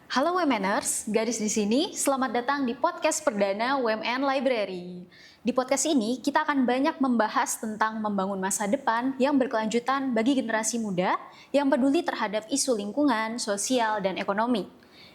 Halo Womeners, Gadis di sini. Selamat datang di podcast perdana WMN Library. Di podcast ini, kita akan banyak membahas tentang membangun masa depan yang berkelanjutan bagi generasi muda yang peduli terhadap isu lingkungan, sosial, dan ekonomi.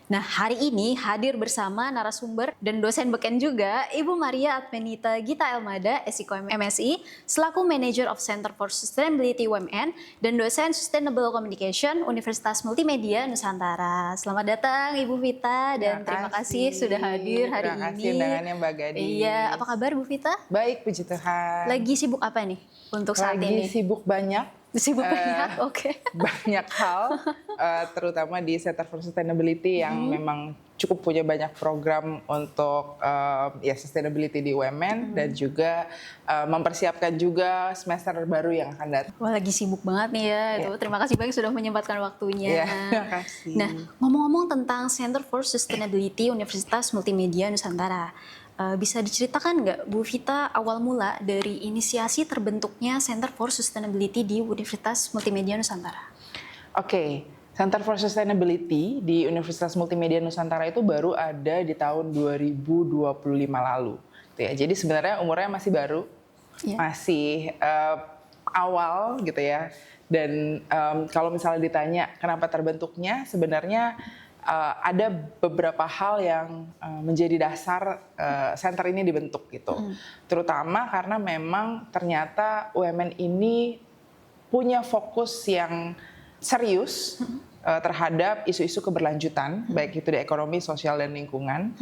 Nah, hari ini hadir bersama narasumber dan dosen beken juga, Ibu Maria Advenita Gita Elmada, SIKOM MSI, selaku Manager of Center for Sustainability UMN, dan dosen Sustainable Communication Universitas Multimedia Nusantara. Selamat datang Ibu Vita, dan terima kasih sudah hadir hari ini. Terima kasih undangannya Mbak Gadis. Iya, apa kabar Bu Vita? Baik, puji Tuhan. Lagi sibuk apa nih untuk saat ini? Lagi sibuk banyak. Sibuk banyak, oke. Banyak hal, terutama di Center for Sustainability yang memang cukup punya banyak program untuk sustainability di UMN dan juga mempersiapkan juga semester baru yang akan datang. Wah, lagi sibuk banget nih ya. Itu. Terima kasih banyak sudah menyempatkan waktunya. Terima kasih. Nah, ngomong-ngomong tentang Center for Sustainability Universitas Multimedia Nusantara, bisa diceritakan nggak Bu Vita awal mula dari inisiasi terbentuknya Center for Sustainability di Universitas Multimedia Nusantara? Oke. Center for Sustainability di Universitas Multimedia Nusantara itu baru ada di tahun 2025 lalu. Jadi sebenarnya umurnya masih baru, masih awal gitu ya. Dan kalau misalnya ditanya kenapa terbentuknya, sebenarnya ada beberapa hal yang menjadi dasar center ini dibentuk gitu. Terutama karena memang ternyata UMN ini punya fokus yang serius terhadap isu-isu keberlanjutan, baik itu di ekonomi, sosial, dan lingkungan.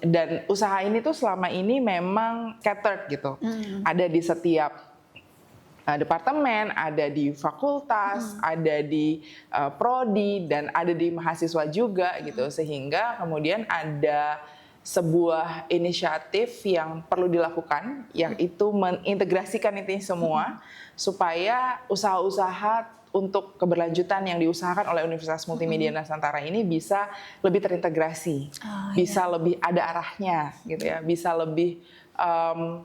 Dan usaha ini tuh selama ini memang catered gitu. Ada di setiap departemen, ada di fakultas, ada di prodi, dan ada di mahasiswa juga gitu. Sehingga kemudian ada sebuah inisiatif yang perlu dilakukan, yang itu mengintegrasikan itu semua supaya usaha-usaha untuk keberlanjutan yang diusahakan oleh Universitas Multimedia Nusantara ini bisa lebih terintegrasi, bisa lebih ada arahnya gitu ya, bisa lebih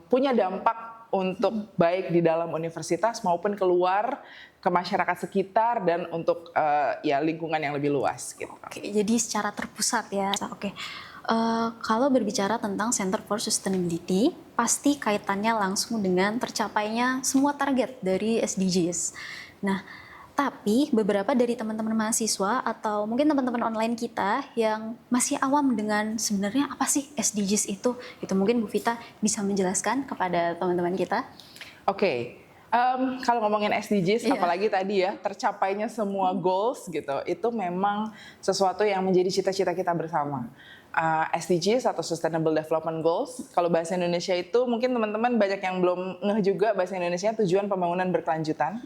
punya dampak untuk baik di dalam universitas maupun keluar ke masyarakat sekitar dan untuk lingkungan yang lebih luas gitu. Oke, jadi secara terpusat ya. Oke. Kalau berbicara tentang Center for Sustainability, pasti kaitannya langsung dengan tercapainya semua target dari SDGs. Nah, tapi beberapa dari teman-teman mahasiswa atau mungkin teman-teman online kita yang masih awam dengan sebenarnya apa sih SDGs itu mungkin Bu Vita bisa menjelaskan kepada teman-teman kita. Oke. Kalau ngomongin SDGs, apalagi tadi ya, tercapainya semua goals gitu, itu memang sesuatu yang menjadi cita-cita kita bersama. SDGs atau Sustainable Development Goals, kalau bahasa Indonesia itu mungkin teman-teman banyak yang belum ngeh juga bahasa Indonesia, tujuan pembangunan berkelanjutan.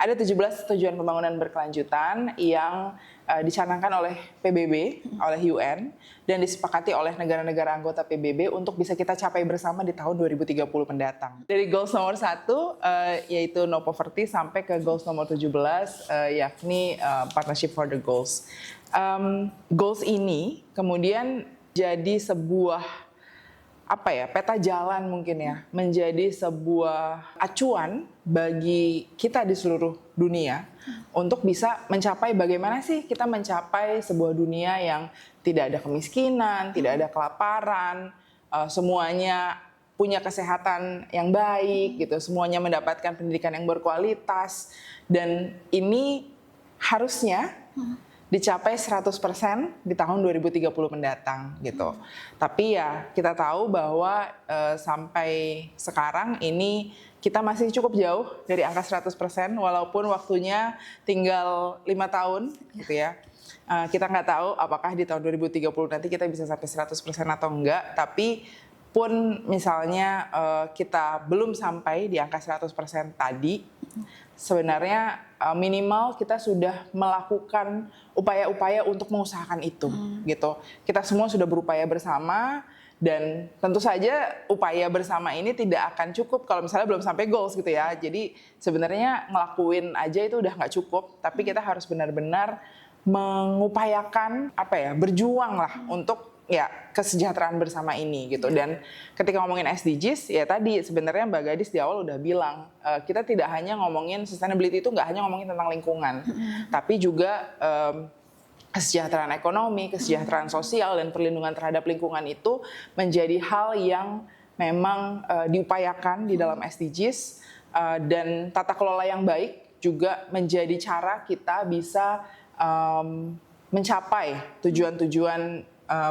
Ada 17 tujuan pembangunan berkelanjutan yang dicanangkan oleh PBB, oleh UN, dan disepakati oleh negara-negara anggota PBB untuk bisa kita capai bersama di tahun 2030 mendatang. Dari goals nomor 1, yaitu no poverty, sampai ke goals nomor 17, yakni partnership for the goals. Goals ini kemudian jadi sebuah peta jalan mungkin ya, menjadi sebuah acuan bagi kita di seluruh dunia untuk bisa mencapai bagaimana sih kita mencapai sebuah dunia yang tidak ada kemiskinan, tidak ada kelaparan, semuanya punya kesehatan yang baik gitu, semuanya mendapatkan pendidikan yang berkualitas, dan ini harusnya dicapai 100% di tahun 2030 mendatang gitu. Tapi ya kita tahu bahwa sampai sekarang ini kita masih cukup jauh dari angka 100%, walaupun waktunya tinggal 5 tahun gitu ya. Kita nggak tahu apakah di tahun 2030 nanti kita bisa sampai 100% atau enggak, tapi pun misalnya kita belum sampai di angka 100% tadi, sebenarnya minimal kita sudah melakukan upaya-upaya untuk mengusahakan itu gitu. Kita semua sudah berupaya bersama, dan tentu saja upaya bersama ini tidak akan cukup kalau misalnya belum sampai goals gitu ya. Jadi sebenarnya ngelakuin aja itu udah nggak cukup, tapi kita harus benar-benar mengupayakan berjuang lah untuk kesejahteraan bersama ini gitu. Dan ketika ngomongin SDGs, ya tadi sebenarnya Mbak Gadis di awal udah bilang, kita tidak hanya ngomongin sustainability, itu nggak hanya ngomongin tentang lingkungan, tapi juga kesejahteraan ekonomi, kesejahteraan sosial, dan perlindungan terhadap lingkungan itu menjadi hal yang memang diupayakan di dalam SDGs, dan tata kelola yang baik juga menjadi cara kita bisa mencapai tujuan-tujuan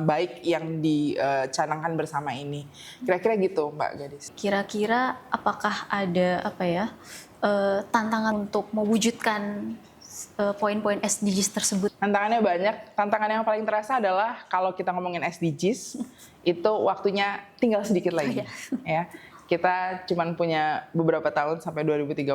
baik yang dicanangkan bersama ini. Kira-kira gitu, Mbak Gadis. Kira-kira apakah ada tantangan untuk mewujudkan poin-poin SDGs tersebut? Tantangannya banyak. Tantangan yang paling terasa adalah kalau kita ngomongin SDGs, itu waktunya tinggal sedikit lagi. Ya, kita cuma punya beberapa tahun sampai 2030.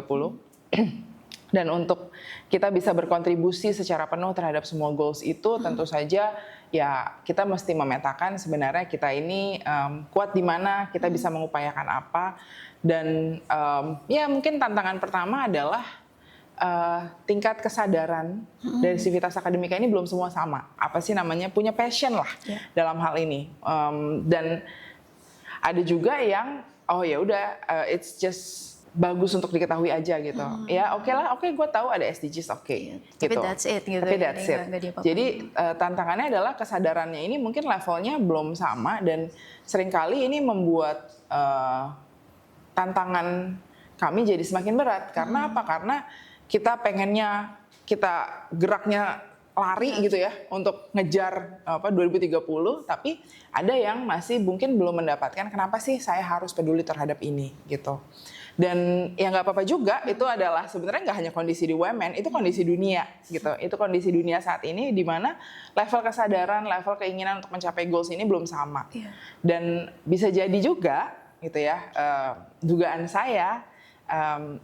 Dan untuk kita bisa berkontribusi secara penuh terhadap semua goals itu, tentu saja ya kita mesti memetakan sebenarnya kita ini kuat di mana, kita bisa mengupayakan apa. Dan ya mungkin tantangan pertama adalah tingkat kesadaran dari sivitas akademika ini belum semua sama. Apa sih namanya, punya passion lah dalam hal ini. Dan ada juga yang ya udah it's just bagus untuk diketahui aja gitu. Ya oke lah, gue tahu ada SDGs, Tapi gitu. that's it gitu. Tapi that's it. Jadi tantangannya adalah kesadarannya ini mungkin levelnya belum sama, dan seringkali ini membuat tantangan kami jadi semakin berat. Karena apa? Karena kita pengennya, kita geraknya lari gitu ya untuk ngejar 2030, tapi ada yang masih mungkin belum mendapatkan kenapa sih saya harus peduli terhadap ini gitu. Dan ya nggak apa-apa juga, itu adalah sebenarnya nggak hanya kondisi di UMN, itu kondisi dunia gitu. Itu kondisi dunia saat ini di mana level kesadaran, level keinginan untuk mencapai goals ini belum sama. Dan bisa jadi juga gitu ya, dugaan saya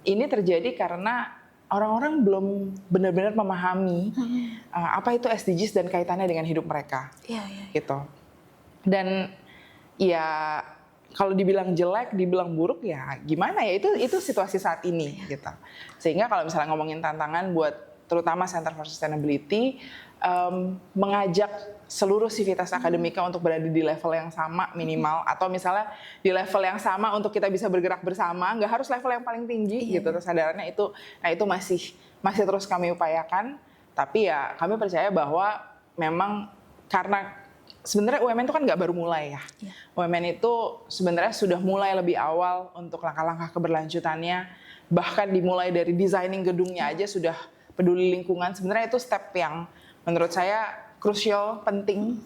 ini terjadi karena orang-orang belum benar-benar memahami apa itu SDGs dan kaitannya dengan hidup mereka, gitu. Dan ya kalau dibilang jelek, dibilang buruk ya gimana ya, itu situasi saat ini gitu. Sehingga kalau misalnya ngomongin tantangan buat terutama Center for Sustainability, mengajak seluruh sivitas akademika untuk berada di level yang sama minimal, atau misalnya di level yang sama untuk kita bisa bergerak bersama, nggak harus level yang paling tinggi gitu kesadarannya itu. Nah itu masih terus kami upayakan, tapi ya kami percaya bahwa memang karena sebenarnya UMN itu kan nggak baru mulai ya. UMN itu sebenarnya sudah mulai lebih awal untuk langkah-langkah keberlanjutannya, bahkan dimulai dari designing gedungnya aja sudah peduli lingkungan. Sebenarnya itu step yang menurut saya krusial, penting,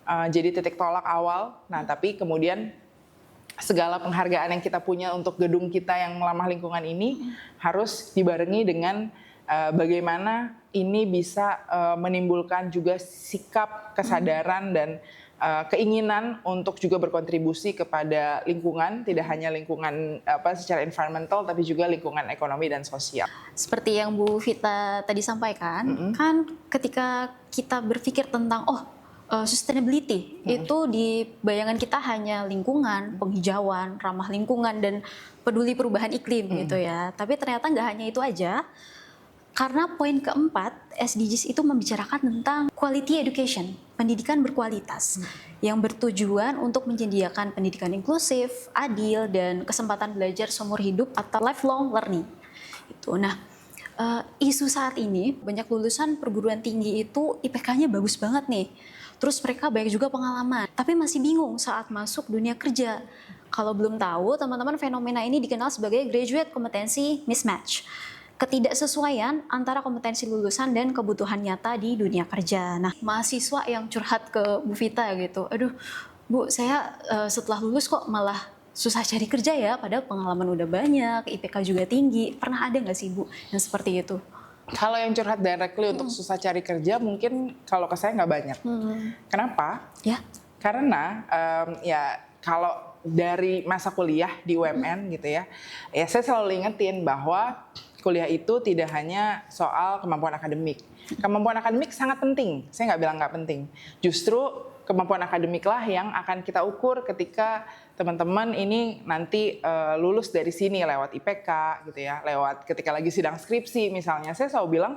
jadi titik tolak awal. Nah tapi kemudian segala penghargaan yang kita punya untuk gedung kita yang ramah lingkungan ini harus dibarengi dengan bagaimana ini bisa menimbulkan juga sikap, kesadaran, dan keinginan untuk juga berkontribusi kepada lingkungan, tidak hanya lingkungan secara environmental, tapi juga lingkungan ekonomi dan sosial. Seperti yang Bu Vita tadi sampaikan, kan ketika kita berpikir tentang sustainability, itu di bayangan kita hanya lingkungan, penghijauan, ramah lingkungan, dan peduli perubahan iklim gitu ya. Tapi ternyata nggak hanya itu aja. Karena poin keempat, SDGs itu membicarakan tentang quality education, pendidikan berkualitas, yang bertujuan untuk menyediakan pendidikan inklusif, adil, dan kesempatan belajar seumur hidup atau lifelong learning. Nah, isu saat ini, banyak lulusan perguruan tinggi itu IPK-nya bagus banget nih. Terus mereka banyak juga pengalaman, tapi masih bingung saat masuk dunia kerja. Kalau belum tahu, teman-teman, fenomena ini dikenal sebagai graduate competency mismatch. Ketidaksesuaian antara kompetensi lulusan dan kebutuhan nyata di dunia kerja. Nah, mahasiswa yang curhat ke Bu Vita gitu, aduh Bu, saya setelah lulus kok malah susah cari kerja ya, padahal pengalaman udah banyak, IPK juga tinggi. Pernah ada nggak sih Bu yang seperti itu? Kalau yang curhat directly untuk susah cari kerja, mungkin kalau ke saya nggak banyak. Kenapa? Karena ya kalau dari masa kuliah di UMN gitu ya saya selalu ingetin bahwa kuliah itu tidak hanya soal kemampuan akademik. Kemampuan akademik sangat penting, saya nggak bilang nggak penting. Justru kemampuan akademik lah yang akan kita ukur ketika teman-teman ini nanti lulus dari sini lewat IPK gitu ya, lewat ketika lagi sidang skripsi misalnya. Saya selalu bilang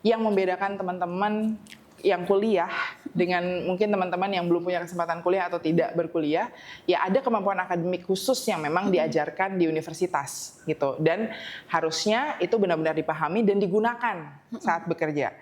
yang membedakan teman-teman yang kuliah dengan mungkin teman-teman yang belum punya kesempatan kuliah atau tidak berkuliah, ya ada kemampuan akademik khusus yang memang diajarkan di universitas gitu, dan harusnya itu benar-benar dipahami dan digunakan saat bekerja.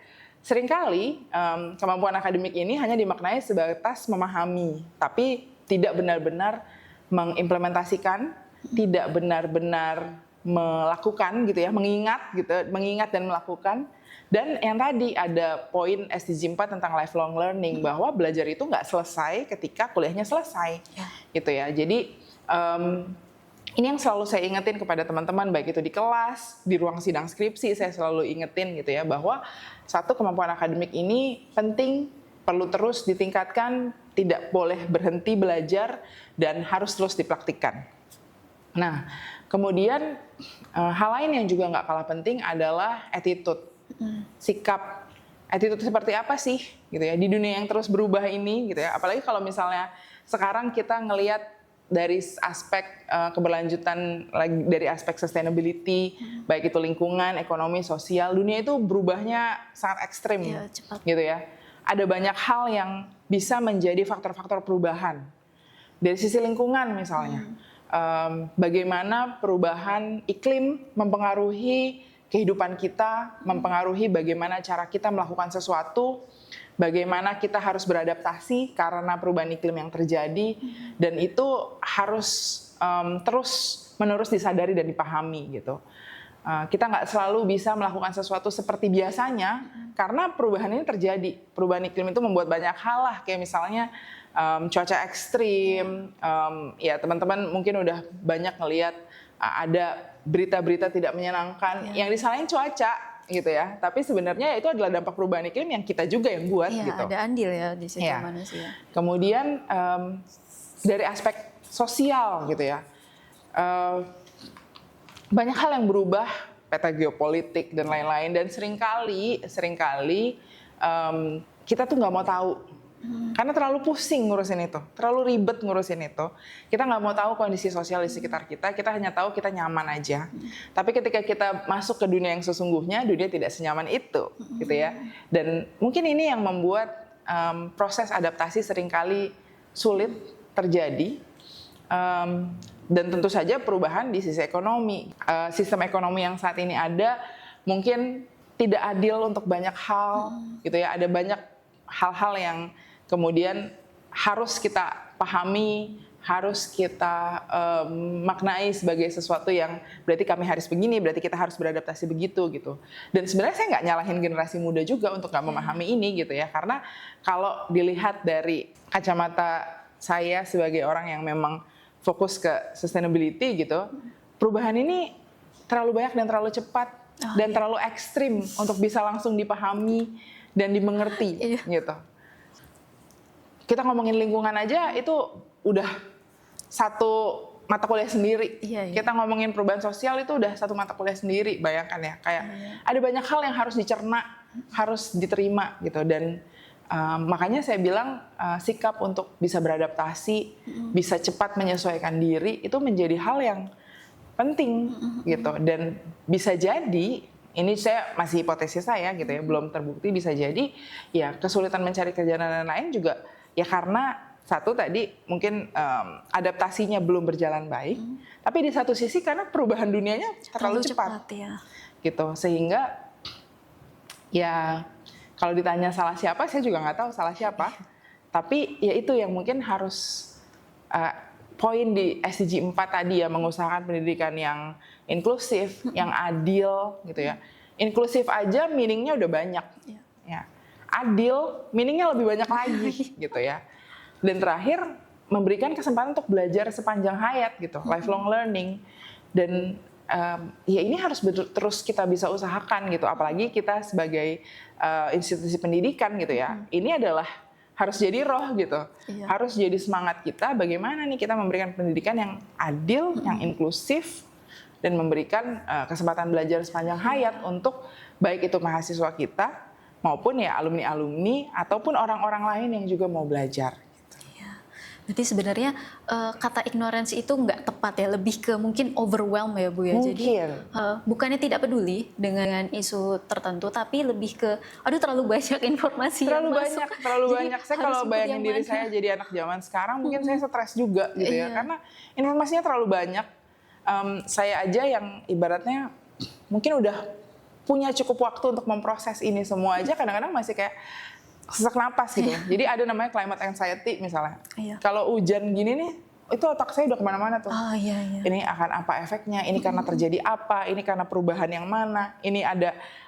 seringkali kemampuan akademik ini hanya dimaknai sebatas memahami, tapi tidak benar-benar mengimplementasikan, tidak benar-benar melakukan gitu ya, mengingat dan melakukan. Dan yang tadi ada poin SDG 4 tentang lifelong learning, bahwa belajar itu nggak selesai ketika kuliahnya selesai, gitu ya. Jadi ini yang selalu saya ingetin kepada teman-teman, baik itu di kelas, di ruang sidang skripsi, saya selalu ingetin gitu ya, bahwa satu, kemampuan akademik ini penting, perlu terus ditingkatkan, tidak boleh berhenti belajar, dan harus terus dipraktikkan. Nah, kemudian hal lain yang juga nggak kalah penting adalah attitude, sikap. Attitude seperti apa sih, gitu ya, di dunia yang terus berubah ini, gitu ya. Apalagi kalau misalnya sekarang kita ngelihat dari aspek keberlanjutan, dari aspek sustainability, baik itu lingkungan, ekonomi, sosial, dunia itu berubahnya sangat ekstrim, cepat. gitu ya. Ada banyak hal yang bisa menjadi faktor-faktor perubahan. Dari sisi lingkungan misalnya, bagaimana perubahan iklim mempengaruhi kehidupan kita, mempengaruhi bagaimana cara kita melakukan sesuatu, bagaimana kita harus beradaptasi karena perubahan iklim yang terjadi, dan itu harus terus-menerus disadari dan dipahami gitu. Kita nggak selalu bisa melakukan sesuatu seperti biasanya karena perubahan ini terjadi. Perubahan iklim itu membuat banyak hal lah, kayak misalnya cuaca ekstrim, ya teman-teman mungkin udah banyak ngelihat ada berita-berita tidak menyenangkan yang disalahin cuaca gitu ya, tapi sebenarnya itu adalah dampak perubahan iklim yang kita juga yang buat gitu. Ada andil ya di situ manusia. Kemudian dari aspek sosial gitu ya, banyak hal yang berubah, peta geopolitik dan lain-lain, dan seringkali kita tuh nggak mau tahu. Karena terlalu pusing ngurusin itu, terlalu ribet ngurusin itu. Kita nggak mau tahu kondisi sosial di sekitar kita hanya tahu kita nyaman aja. Tapi ketika kita masuk ke dunia yang sesungguhnya, dunia tidak senyaman itu, gitu ya. Dan mungkin ini yang membuat proses adaptasi seringkali sulit terjadi. Dan tentu saja perubahan di sisi ekonomi. Sistem ekonomi yang saat ini ada mungkin tidak adil untuk banyak hal, gitu ya. Ada banyak hal-hal yang kemudian harus kita pahami, harus kita maknai sebagai sesuatu yang berarti kami harus begini, berarti kita harus beradaptasi begitu gitu. Dan sebenarnya saya nggak nyalahin generasi muda juga untuk nggak memahami ini gitu ya, karena kalau dilihat dari kacamata saya sebagai orang yang memang fokus ke sustainability gitu, perubahan ini terlalu banyak dan terlalu cepat dan terlalu ekstrim untuk bisa langsung dipahami dan dimengerti gitu. Kita ngomongin lingkungan aja itu udah satu mata kuliah sendiri. Kita ngomongin perubahan sosial itu udah satu mata kuliah sendiri, bayangkan ya. Kayak ada banyak hal yang harus dicerna, harus diterima gitu. Dan makanya saya bilang sikap untuk bisa beradaptasi, bisa cepat menyesuaikan diri itu menjadi hal yang penting gitu. Dan bisa jadi, ini saya masih hipotesis saya gitu ya, belum terbukti, bisa jadi ya kesulitan mencari kerjaan dan lain-lain juga ya karena satu tadi mungkin adaptasinya belum berjalan baik, tapi di satu sisi karena perubahan dunianya terlalu cepat ya. Gitu, sehingga ya kalau ditanya salah siapa, saya juga nggak tahu salah siapa, tapi ya itu yang mungkin harus poin di SDG 4 tadi ya, mengusahakan pendidikan yang inklusif, yang adil gitu ya. Inklusif aja meaningnya udah banyak, ya. Adil meaningnya lebih banyak lagi gitu ya. Dan terakhir memberikan kesempatan untuk belajar sepanjang hayat gitu, lifelong learning. Dan ya ini harus terus kita bisa usahakan gitu, apalagi kita sebagai institusi pendidikan gitu ya. Ini adalah harus jadi roh gitu, harus jadi semangat kita bagaimana nih kita memberikan pendidikan yang adil, yang inklusif, dan memberikan kesempatan belajar sepanjang hayat untuk baik itu mahasiswa kita maupun ya alumni-alumni ataupun orang-orang lain yang juga mau belajar. Berarti sebenarnya kata ignorance itu nggak tepat ya, lebih ke mungkin overwhelm ya Bu ya. Mungkin. Jadi bukannya tidak peduli dengan isu tertentu, tapi lebih ke aduh terlalu banyak informasi terlalu yang banyak, masuk. terlalu Jadi banyak. Saya kalau bayangin diri saya jadi anak zaman sekarang, mungkin saya stres juga gitu ya, karena informasinya terlalu banyak. Saya aja yang ibaratnya mungkin udah punya cukup waktu untuk memproses ini semua aja kadang-kadang masih kayak sesak napas gitu. Jadi ada namanya climate anxiety misalnya. Kalau hujan gini nih, itu otak saya udah kemana-mana tuh. Ini akan apa efeknya, ini karena terjadi apa, ini karena perubahan yang mana, ini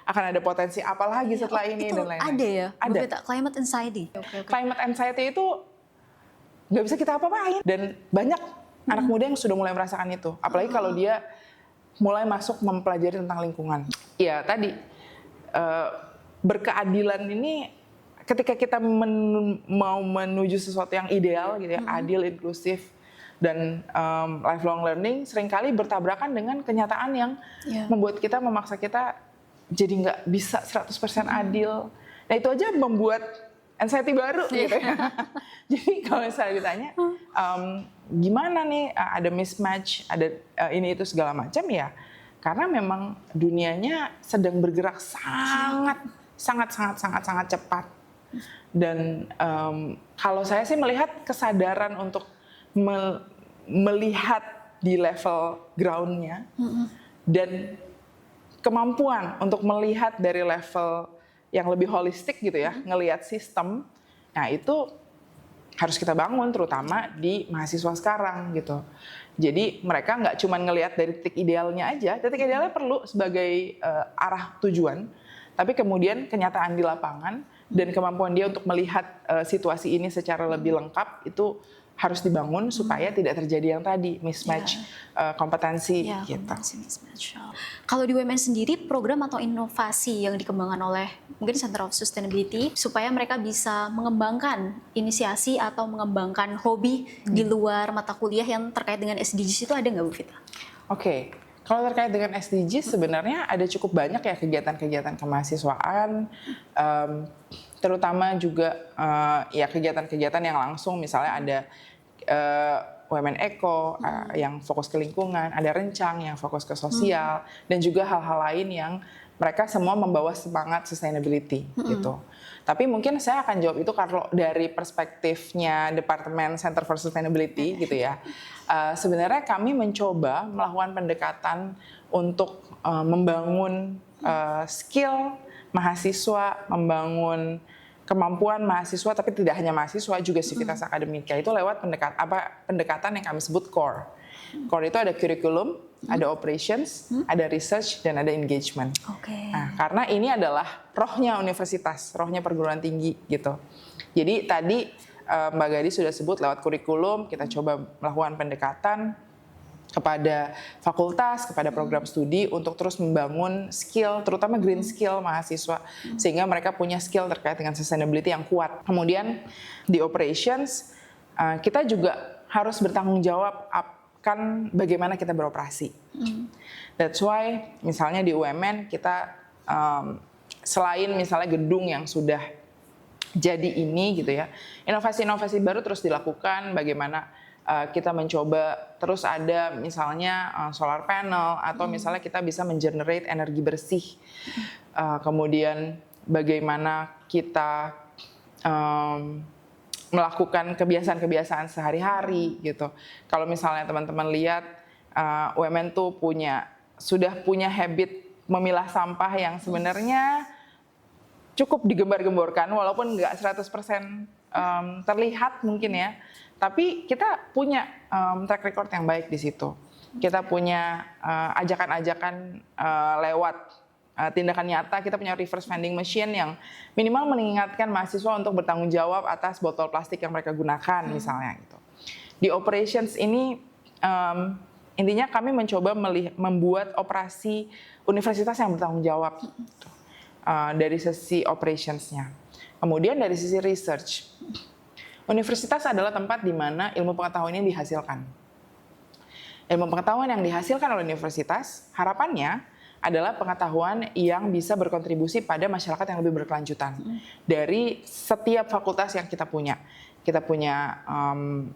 akan ada potensi apa lagi setelah ini dan lain-lain. Ada ya? Ada. Climate anxiety? Climate anxiety itu nggak bisa kita apa-apain. Dan banyak anak muda yang sudah mulai merasakan itu. Apalagi kalau dia mulai masuk mempelajari tentang lingkungan. Ya tadi, berkeadilan ini ketika kita mau menuju sesuatu yang ideal gitu ya, adil, inklusif, dan lifelong learning seringkali bertabrakan dengan kenyataan yang membuat kita, memaksa kita jadi nggak bisa 100% adil. Nah itu aja membuat anxiety baru gitu ya. Jadi kalau misalnya ditanya, gimana nih ada mismatch, ada ini itu segala macam ya, karena memang dunianya sedang bergerak sangat cepat. Dan kalau saya sih melihat kesadaran untuk melihat di level ground-nya dan kemampuan untuk melihat dari level yang lebih holistik gitu ya, ngelihat sistem, nah itu harus kita bangun terutama di mahasiswa sekarang gitu. Jadi mereka nggak cuma ngelihat dari titik idealnya aja, titik idealnya perlu sebagai arah tujuan, tapi kemudian kenyataan di lapangan dan kemampuan dia untuk melihat situasi ini secara lebih lengkap itu harus dibangun supaya tidak terjadi yang tadi mismatch kompetensi gitu. Kompetensi mismatch. Kalau di UMN sendiri program atau inovasi yang dikembangkan oleh mungkin Center of Sustainability supaya mereka bisa mengembangkan inisiasi atau mengembangkan hobi di luar mata kuliah yang terkait dengan SDGs itu ada nggak Bu Vita? Oke. Kalau terkait dengan SDGs sebenarnya ada cukup banyak ya kegiatan-kegiatan kemahasiswaan, terutama juga ya kegiatan-kegiatan yang langsung, misalnya ada Women Eco yang fokus ke lingkungan, ada Rencang yang fokus ke sosial, dan juga hal-hal lain yang mereka semua membawa semangat sustainability gitu. Tapi mungkin saya akan jawab itu kalau dari perspektifnya Departemen Center for Sustainability gitu ya. Sebenarnya kami mencoba melakukan pendekatan untuk membangun skill mahasiswa, membangun kemampuan mahasiswa, tapi tidak hanya mahasiswa, juga sivitas akademika itu lewat pendekatan yang kami sebut core. Core itu ada kurikulum, ada operations, ada research, dan ada engagement. Nah, karena ini adalah rohnya universitas, rohnya perguruan tinggi gitu. Jadi tadi Mbak Gadis sudah sebut lewat kurikulum, kita coba melakukan pendekatan kepada fakultas, kepada program studi untuk terus membangun skill, terutama green skill mahasiswa, sehingga mereka punya skill terkait dengan sustainability yang kuat. Kemudian di operations, kita juga harus bertanggung jawab akan bagaimana kita beroperasi. That's why misalnya di UMN kita selain misalnya gedung yang sudah jadi ini gitu ya, inovasi-inovasi baru terus dilakukan, bagaimana kita mencoba terus ada misalnya solar panel atau misalnya kita bisa mengenerate energi bersih. Kemudian bagaimana kita melakukan kebiasaan-kebiasaan sehari-hari gitu. Kalau misalnya teman-teman lihat UMN tuh sudah punya habit memilah sampah yang sebenarnya cukup digembar-gemborkan walaupun nggak 100% terlihat mungkin ya. Tapi kita punya track record yang baik di situ. Kita punya ajakan-ajakan lewat tindakan nyata. Kita punya reverse vending machine yang minimal mengingatkan mahasiswa untuk bertanggung jawab atas botol plastik yang mereka gunakan misalnya gitu. Di operations ini intinya kami mencoba membuat operasi universitas yang bertanggung jawab gitu. Dari sisi operationsnya. Kemudian dari sisi research. Universitas adalah tempat di mana ilmu pengetahuan ini dihasilkan. Ilmu pengetahuan yang dihasilkan oleh universitas, harapannya adalah pengetahuan yang bisa berkontribusi pada masyarakat yang lebih berkelanjutan. Dari setiap fakultas yang kita punya. Kita punya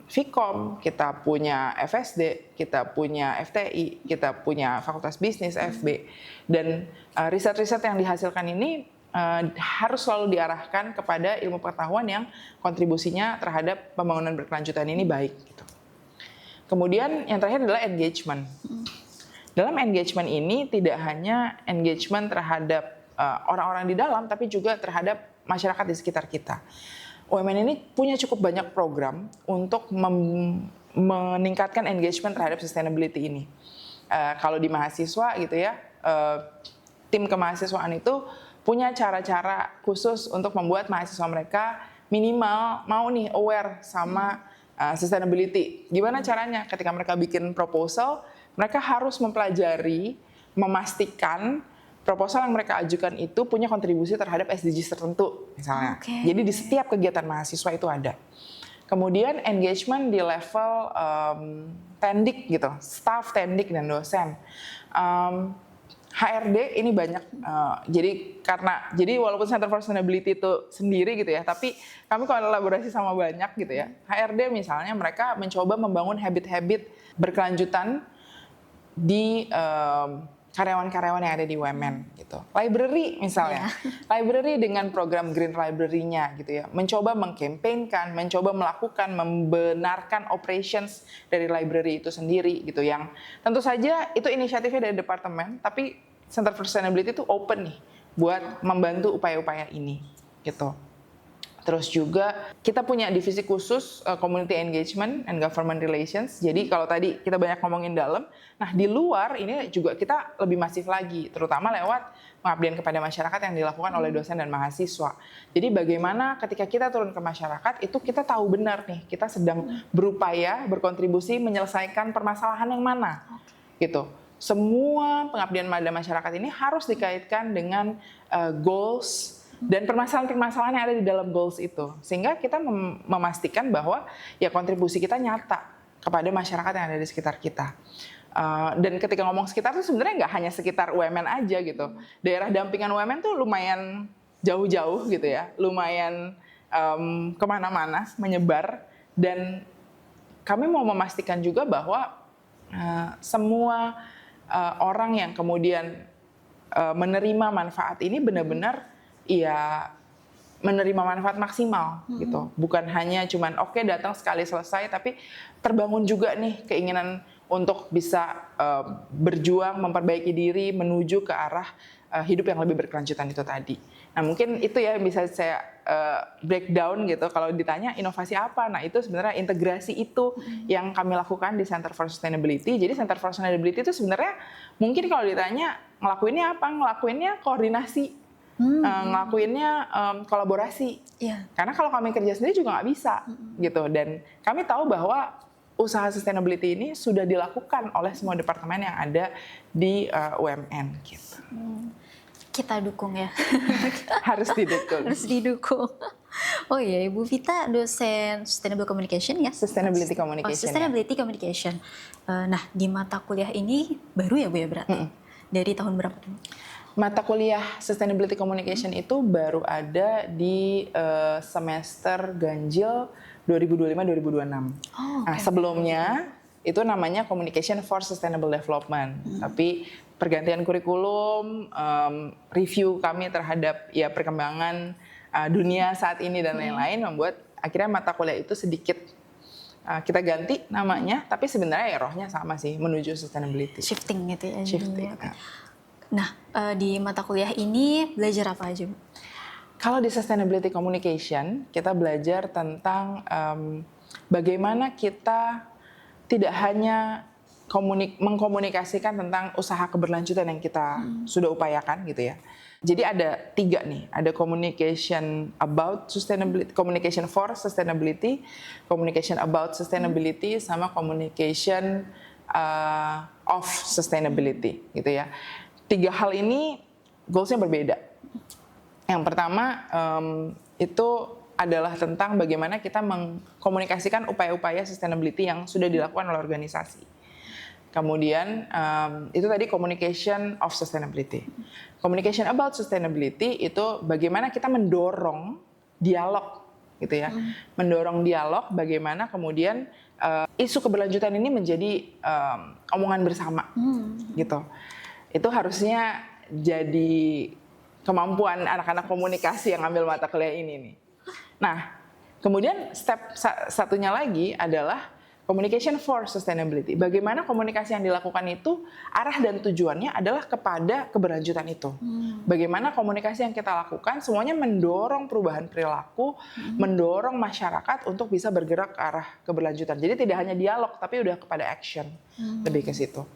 Vkom, kita punya FSD, kita punya FTI, kita punya Fakultas Bisnis, FB. Dan riset-riset yang dihasilkan ini harus selalu diarahkan kepada ilmu pengetahuan yang kontribusinya terhadap pembangunan berkelanjutan ini baik. Gitu. Kemudian yang terakhir adalah engagement. Dalam engagement ini tidak hanya engagement terhadap orang-orang di dalam, tapi juga terhadap masyarakat di sekitar kita. UMN ini punya cukup banyak program untuk meningkatkan engagement terhadap sustainability ini. Kalau di mahasiswa gitu ya, tim kemahasiswaan itu punya cara-cara khusus untuk membuat mahasiswa mereka minimal mau nih aware sama sustainability. Gimana caranya? Ketika mereka bikin proposal, mereka harus mempelajari, memastikan proposal yang mereka ajukan itu punya kontribusi terhadap SDGs tertentu, misalnya. Jadi di setiap kegiatan mahasiswa itu ada. Kemudian engagement di level tendik gitu, staff tendik dan dosen. HRD ini banyak, jadi walaupun Center for Sustainability itu sendiri gitu ya, tapi kami kolaborasi sama banyak gitu ya. HRD misalnya mereka mencoba membangun habit-habit berkelanjutan di karyawan-karyawan yang ada di UMN gitu. Library misalnya, library dengan program Green Library-nya gitu ya, mencoba mengkampanyekan, mencoba melakukan, membenarkan operations dari library itu sendiri gitu, yang tentu saja itu inisiatifnya dari departemen, tapi Center for Sustainability itu open nih buat membantu upaya-upaya ini gitu. Terus juga kita punya divisi khusus Community Engagement and Government Relations. Jadi kalau tadi kita banyak ngomongin dalam, nah di luar ini juga kita lebih masif lagi, terutama lewat pengabdian kepada masyarakat yang dilakukan oleh dosen dan mahasiswa. Jadi bagaimana ketika kita turun ke masyarakat, itu kita tahu benar nih, kita sedang berupaya, berkontribusi menyelesaikan permasalahan yang mana, gitu. Semua pengabdian pada masyarakat ini harus dikaitkan dengan goals dan permasalahan-permasalahan yang ada di dalam goals itu, sehingga kita memastikan bahwa ya kontribusi kita nyata kepada masyarakat yang ada di sekitar kita. Dan ketika ngomong sekitar itu sebenarnya nggak hanya sekitar UMN aja gitu. Daerah dampingan UMN tuh lumayan jauh-jauh gitu ya, lumayan kemana-mana menyebar, dan kami mau memastikan juga bahwa semua orang yang kemudian menerima manfaat ini benar-benar ya menerima manfaat maksimal gitu. Bukan hanya cuman oke, datang sekali selesai, tapi terbangun juga nih keinginan untuk bisa berjuang, memperbaiki diri, menuju ke arah hidup yang lebih berkelanjutan itu tadi. Nah mungkin itu ya bisa saya breakdown gitu. Kalau ditanya inovasi apa, nah itu sebenarnya integrasi itu yang kami lakukan di Center for Sustainability. Jadi Center for Sustainability itu sebenarnya mungkin kalau ditanya ngelakuinnya apa, ngelakuinnya koordinasi, ngelakuinnya kolaborasi. Karena kalau kami kerja sendiri juga nggak bisa gitu. Dan kami tahu bahwa usaha sustainability ini sudah dilakukan oleh semua departemen yang ada di UMN gitu. Kita dukung ya. Harus didukung. Harus didukung. Oh iya, Ibu Vita dosen Sustainable Communication ya? Sustainability Communication. Sustainability Communication. Nah, di mata kuliah ini baru ya Bu ya berarti? Dari tahun berapa tuh? Mata kuliah Sustainability Communication itu baru ada di semester ganjil 2025-2026. Nah, sebelumnya itu namanya Communication for Sustainable Development. Tapi pergantian kurikulum, review kami terhadap ya perkembangan dunia saat ini dan lain-lain membuat akhirnya mata kuliah itu sedikit kita ganti namanya, tapi sebenarnya ya rohnya sama sih, menuju sustainability. Shifting gitu ya. Shifting. Nah, di mata kuliah ini belajar apa aja, Bu? Kalau di Sustainability Communication, kita belajar tentang bagaimana kita tidak hanya mengkomunikasikan tentang usaha keberlanjutan yang kita sudah upayakan gitu ya. Jadi ada 3 nih, ada communication about sustainability, communication for sustainability, communication about sustainability, sama communication of sustainability gitu ya. 3 hal ini goals-nya berbeda. Yang pertama itu adalah tentang bagaimana kita mengkomunikasikan upaya-upaya sustainability yang sudah dilakukan oleh organisasi. Kemudian itu tadi communication of sustainability. Communication about sustainability itu bagaimana kita mendorong dialog gitu ya. Mendorong dialog bagaimana kemudian isu keberlanjutan ini menjadi omongan bersama gitu. Itu harusnya jadi kemampuan anak-anak komunikasi yang ambil mata kuliah ini nih. Nah, kemudian step satunya lagi adalah Communication for Sustainability. Bagaimana komunikasi yang dilakukan itu arah dan tujuannya adalah kepada keberlanjutan itu. Bagaimana komunikasi yang kita lakukan semuanya mendorong perubahan perilaku, mendorong masyarakat untuk bisa bergerak ke arah keberlanjutan. Jadi tidak hanya dialog tapi udah kepada action. Lebih ke situ.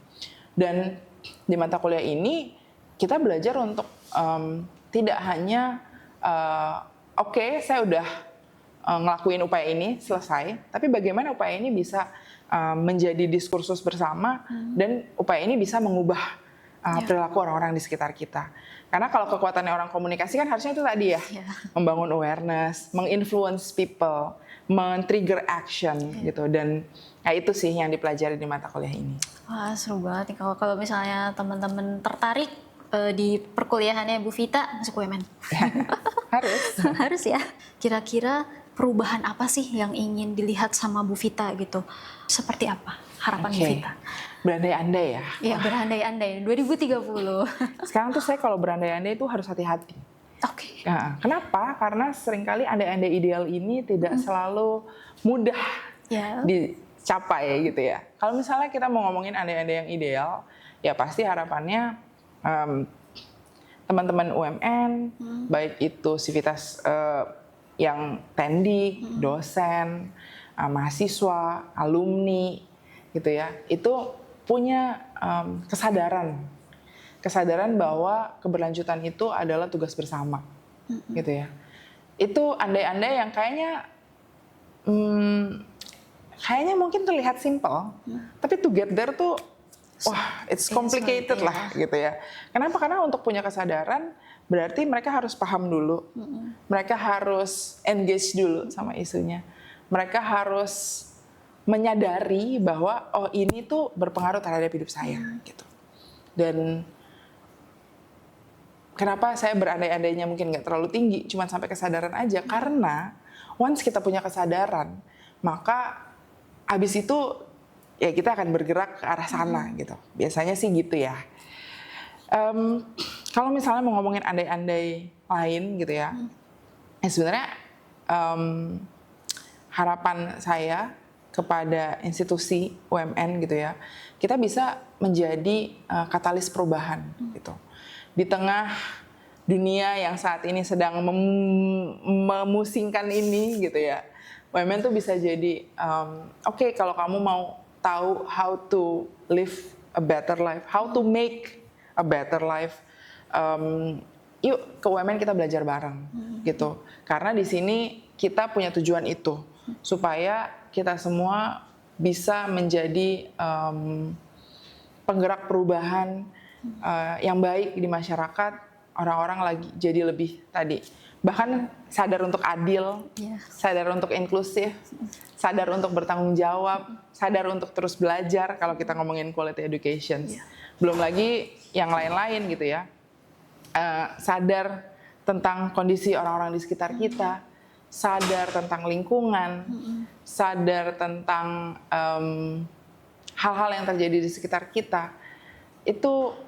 Dan di mata kuliah ini kita belajar untuk tidak hanya oke, saya udah ngelakuin upaya ini selesai, tapi bagaimana upaya ini bisa menjadi diskursus bersama dan upaya ini bisa mengubah perilaku orang-orang di sekitar kita. Karena kalau kekuatannya orang komunikasi kan harusnya itu tadi ya, membangun awareness, menginfluence people, men-trigger action gitu. Dan itu sih yang dipelajari di mata kuliah ini. Wah, seru banget nih kalau misalnya teman-teman tertarik di perkuliahannya Bu Vita masuk UMN. Harus. Harus ya. Kira-kira perubahan apa sih yang ingin dilihat sama Bu Vita gitu? Seperti apa harapan Bu Vita? Berandai-andai ya. Iya, berandai-andai 2030. Sekarang tuh saya kalau berandai-andai itu harus hati-hati. Oke. Nah, kenapa? Karena seringkali andai-andai ideal ini tidak selalu mudah dicapai gitu ya. Kalau misalnya kita mau ngomongin andai-andai yang ideal, ya pasti harapannya teman-teman UMN, baik itu sivitas yang tendi, dosen, mahasiswa, alumni, gitu ya, itu punya kesadaran bahwa keberlanjutan itu adalah tugas bersama, gitu ya. Itu andai-andai yang kayaknya mungkin terlihat simple, tapi to get there tuh, wah, it's complicated lah, gitu ya. Kenapa? Karena untuk punya kesadaran berarti mereka harus paham dulu, mereka harus engage dulu sama isunya, mereka harus menyadari bahwa oh ini tuh berpengaruh terhadap hidup saya, gitu. Dan kenapa saya berandai-andainya mungkin nggak terlalu tinggi, cuma sampai kesadaran aja, karena once kita punya kesadaran, maka abis itu ya kita akan bergerak ke arah sana, gitu. Biasanya sih gitu ya. Kalau misalnya mau ngomongin andai-andai lain gitu ya, sebenarnya harapan saya kepada institusi UMN gitu ya, kita bisa menjadi katalis perubahan gitu. Di tengah dunia yang saat ini sedang memusingkan ini gitu ya, UMN tuh bisa jadi oke, kalau kamu mau tahu how to live a better life, how to make a better life, yuk ke UMN kita belajar bareng gitu. Karena di sini kita punya tujuan itu supaya kita semua bisa menjadi penggerak perubahan yang baik di masyarakat. Orang-orang lagi jadi lebih tadi, bahkan sadar untuk adil, sadar untuk inklusif, sadar untuk bertanggung jawab, sadar untuk terus belajar kalau kita ngomongin quality education. Belum lagi yang lain-lain gitu ya. Sadar tentang kondisi orang-orang di sekitar kita, sadar tentang lingkungan, sadar tentang hal-hal yang terjadi di sekitar kita. Itu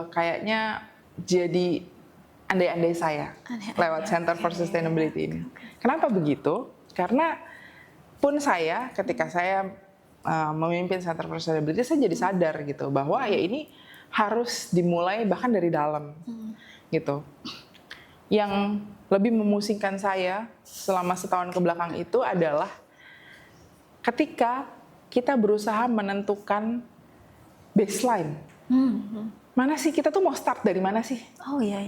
kayaknya jadi andai-andai saya lewat Center for Sustainability ini. Kenapa begitu? Karena pun saya ketika saya memimpin Center for Sustainability, saya jadi sadar gitu bahwa ya ini harus dimulai bahkan dari dalam gitu. Yang lebih memusingkan saya selama setahun ke belakang itu adalah ketika kita berusaha menentukan baseline. Mana sih kita tuh mau start dari mana sih? Oh iya.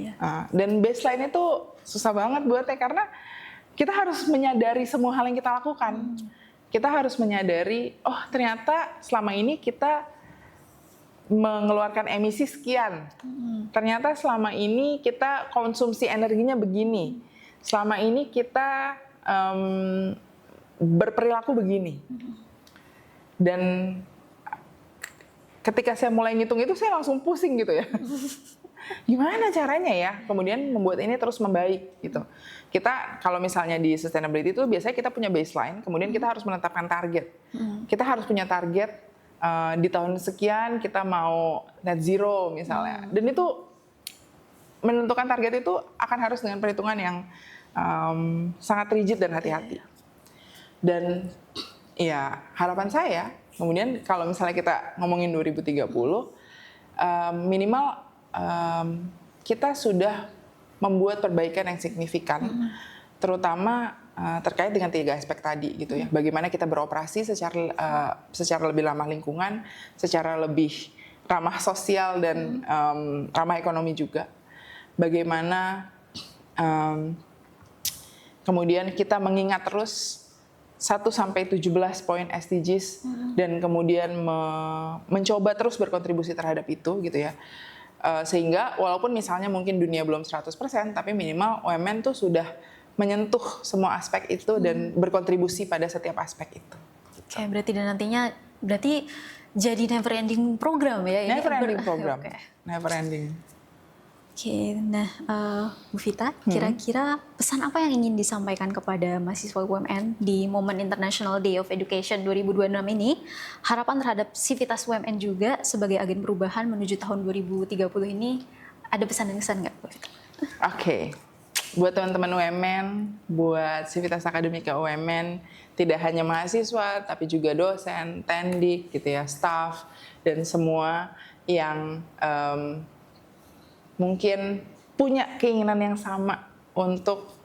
Dan baseline itu susah banget buatnya karena kita harus menyadari semua hal yang kita lakukan. Kita harus menyadari, oh ternyata selama ini kita mengeluarkan emisi sekian. Ternyata selama ini kita konsumsi energinya begini. Selama ini kita berperilaku begini. Dan ketika saya mulai ngitung itu saya langsung pusing gitu ya. Gimana caranya ya kemudian membuat ini terus membaik gitu. Kita kalau misalnya di sustainability itu biasanya kita punya baseline, kemudian kita harus menetapkan target. Kita harus punya target di tahun sekian kita mau net zero misalnya. Dan itu menentukan target itu akan harus dengan perhitungan yang sangat rigid dan hati-hati. Dan ya harapan saya, kemudian kalau misalnya kita ngomongin 2030, minimal kita sudah membuat perbaikan yang signifikan, terutama terkait dengan 3 aspek tadi gitu ya. Bagaimana kita beroperasi secara lebih ramah lingkungan, secara lebih ramah sosial dan ramah ekonomi juga. Bagaimana kemudian kita mengingat terus 1 sampai 17 poin SDGs dan kemudian mencoba terus berkontribusi terhadap itu gitu ya. Sehingga walaupun misalnya mungkin dunia belum 100%, tapi minimal UMN tuh sudah menyentuh semua aspek itu dan berkontribusi pada setiap aspek itu. Oke, berarti dan nantinya jadi never ending program ya? Never ending program, never ending. Oke, nah Bu Vita, kira-kira pesan apa yang ingin disampaikan kepada mahasiswa UMN di momen International Day of Education 2026 ini? Harapan terhadap Civitas UMN juga sebagai agen perubahan menuju tahun 2030 ini, ada pesan dan kesan nggak Bu Vita? Oke, buat teman-teman UMN, buat Civitas Akademika UMN, tidak hanya mahasiswa, tapi juga dosen, tendik, gitu ya, staff, dan semua yang mungkin punya keinginan yang sama untuk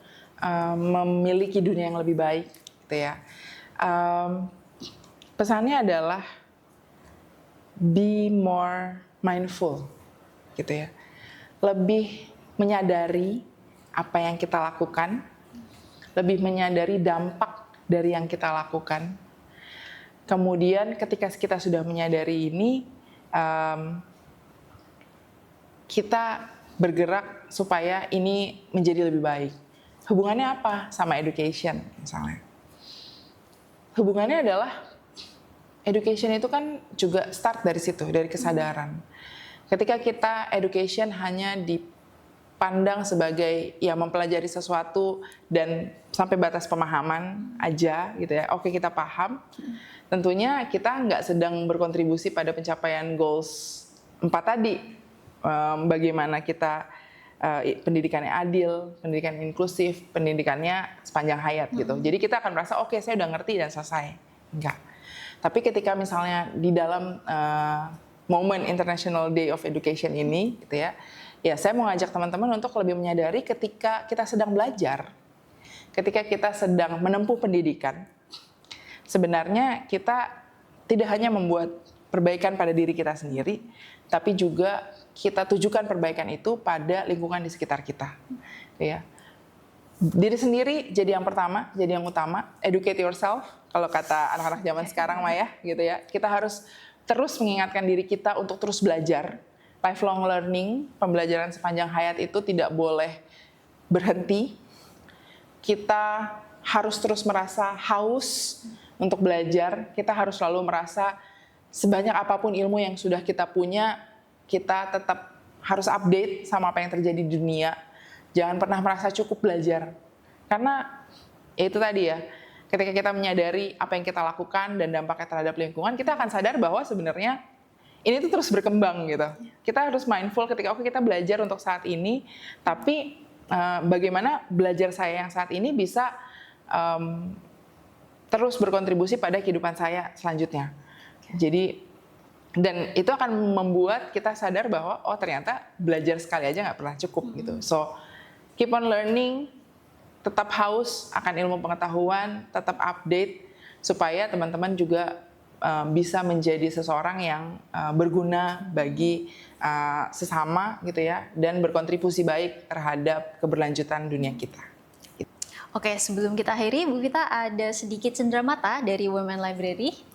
memiliki dunia yang lebih baik, gitu ya. Pesannya adalah be more mindful, gitu ya. Lebih menyadari apa yang kita lakukan, lebih menyadari dampak dari yang kita lakukan. Kemudian ketika kita sudah menyadari ini, kita bergerak supaya ini menjadi lebih baik. Hubungannya apa sama education misalnya? Hubungannya adalah education itu kan juga start dari situ, dari kesadaran. Ketika kita education hanya dipandang sebagai ya mempelajari sesuatu dan sampai batas pemahaman aja gitu ya, oke kita paham, tentunya kita nggak sedang berkontribusi pada pencapaian goals 4 tadi. Bagaimana kita pendidikannya adil, pendidikan inklusif, pendidikannya sepanjang hayat gitu. Jadi kita akan merasa oke, saya udah ngerti dan selesai. Enggak. Tapi ketika misalnya di dalam momen International Day of Education ini gitu ya, saya mau ngajak teman-teman untuk lebih menyadari ketika kita sedang belajar, ketika kita sedang menempuh pendidikan, sebenarnya kita tidak hanya membuat perbaikan pada diri kita sendiri, tapi juga kita tujukan perbaikan itu pada lingkungan di sekitar kita. Ya. Diri sendiri jadi yang pertama, jadi yang utama. Educate yourself, kalau kata anak-anak zaman sekarang mah ya, gitu ya. Kita harus terus mengingatkan diri kita untuk terus belajar. Lifelong learning, pembelajaran sepanjang hayat itu tidak boleh berhenti. Kita harus terus merasa haus untuk belajar. Kita harus selalu merasa sebanyak apapun ilmu yang sudah kita punya, kita tetap harus update sama apa yang terjadi di dunia. Jangan pernah merasa cukup belajar. Karena ya itu tadi ya, ketika kita menyadari apa yang kita lakukan dan dampaknya terhadap lingkungan, kita akan sadar bahwa sebenarnya ini tuh terus berkembang gitu. Kita harus mindful ketika kita belajar untuk saat ini, tapi bagaimana belajar saya yang saat ini bisa terus berkontribusi pada kehidupan saya selanjutnya. Jadi dan itu akan membuat kita sadar bahwa oh ternyata belajar sekali aja nggak pernah cukup gitu. So keep on learning, tetap haus akan ilmu pengetahuan, tetap update supaya teman-teman juga bisa menjadi seseorang yang berguna bagi sesama gitu ya, dan berkontribusi baik terhadap keberlanjutan dunia kita. Oke, sebelum kita akhiri, Bu Vita ada sedikit cenderamata dari Women Library.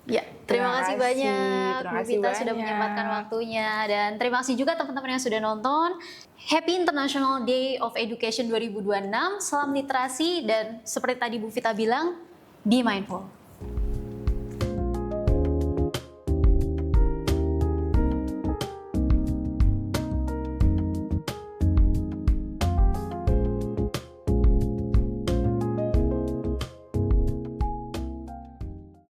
Ya, terima kasih banyak Bu Vita sudah menyempatkan waktunya, dan terima kasih juga teman-teman yang sudah nonton. Happy International Day of Education 2026, salam literasi, dan seperti tadi Bu Vita bilang, be mindful.